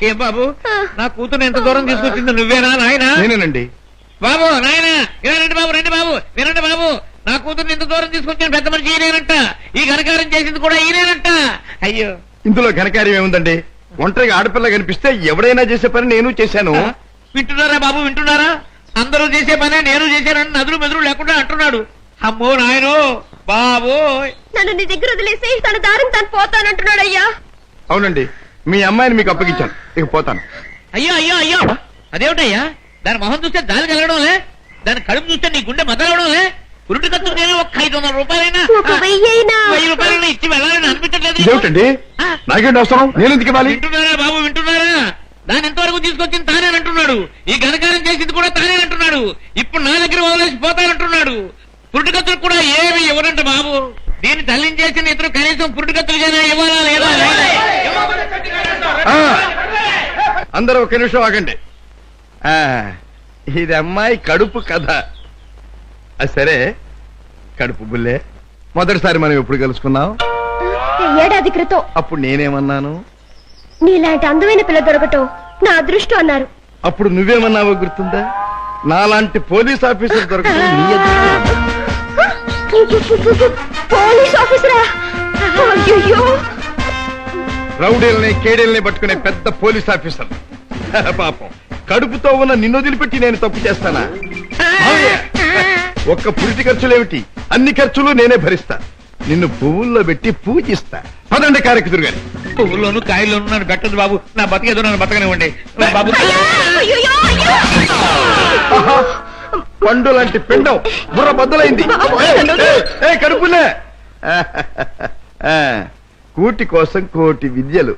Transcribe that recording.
ఏం బాబు నా కూతురు ఎంత దూరం తీసుకొచ్చింది నువ్వేనా నాయనా? నేనేనండి. బాబు నాయనా ఇలా రండి బాబు, రండి బాబు, వినండి బాబు. నా కూతుర్ని ఇంత దూరం తీసుకొచ్చిన పెద్ద మనిషి ఈయనేనంట. ఈ ఘనకారం చేసింది కూడా ఈయనేనంట. అయ్యో, ఇందులో ఘనకార్యం ఏముందండి? ఒంటరిగా ఆడపిల్ల కనిపిస్తే ఎవడైనా చేసే పని నేను చేశాను. వింటున్నారా బాబు, వింటున్నారా? అందరూ చేసే పనే నేను చేశానని నదులు మెదులు లేకుండా అంటున్నాడు. అమ్మో నాయనో బాబు, నన్ను నీ దగ్గర వదిలేసి తన దారిని తను పోతానంటున్నాడు. అయ్యా అవునండి, మీ అమ్మాయిని మీకు అప్పగించాను, ఇక పోతాను. అయ్యో అయ్యో అయ్యో, అదేమిటయ్యా? దాని మొహం చూస్తే దాని కలగడంలే, దాని కడుపు చూస్తే నీ గుండె మొదలవడంలే. పురుటి ఖర్చు నేను ఒక 500 రూపాయలైనా 1000 రూపాయలైనా ఇచ్చి వెళ్ళాలని అనిపించట్లేదు. ఇదేమిటండి? నాకేంటి అవసరం? నేను ఎందుకు ఇవ్వాలి? వింటున్నారా బాబు, వింటున్నారా? దాని ఎంతవరకు తీసుకొచ్చింది తానేనంటున్నాడు. ఈ ఘనకారం చేసింది కూడా తానేనంటున్నాడు. ఇప్పుడు నా దగ్గర వదిలేసి పోతానంటున్నాడు. పురుటి ఖర్చులు కూడా ఏమి ఇవ్వనంట బాబు. దీన్ని తల్లిని చేసిన ఇతరు కనీసం పురుటి ఖర్చులుగానే ఇవ్వాలా లేదా? అందరూ ఒక నిమిషం ఆగండి. ఇది అమ్మాయి కడుపు కథ. సరే, కడుపు బుల్లే, మొదటిసారి మనం ఎప్పుడు కలుసుకున్నాం? ఏడాది క్రితం. అప్పుడు నేనేమన్నాను? నీలాంటి అందమైన పిల్ల దొరకటం నా అదృష్టం అన్నారు. అప్పుడు నువ్వేమన్నావో గుర్తుందా? నాలాంటి పోలీస్ ఆఫీసర్ దొరకటం నీ అదృష్టం. పోలీస్ ఆఫీసరా? అయ్యో, రౌడీల్ని కేడీల్ని పట్టుకునే పెద్ద పోలీస్ ఆఫీసర్. పాపం, కడుపుతో ఉన్న నిన్ను వదిలిపెట్టి నేను తప్పు చేస్తానా? ఒక్క పురిటి ఖర్చులేమిటి, అన్ని ఖర్చులు నేనే భరిస్తా. నిన్ను పువ్వుల్లో పెట్టి పూజిస్తా. పదండి కారెక్కుదురు గాని. పువ్వుల్లోనూ కాయల్లోనూ నన్ను పెట్టదు బాబు. నా బతికేదో నన్ను బతకనివ్వండి బాబు. పండు లాంటి పిండం బుర్ర బద్దలైంది. కడుపులే, కూటి కోసం కోటి విద్యలు.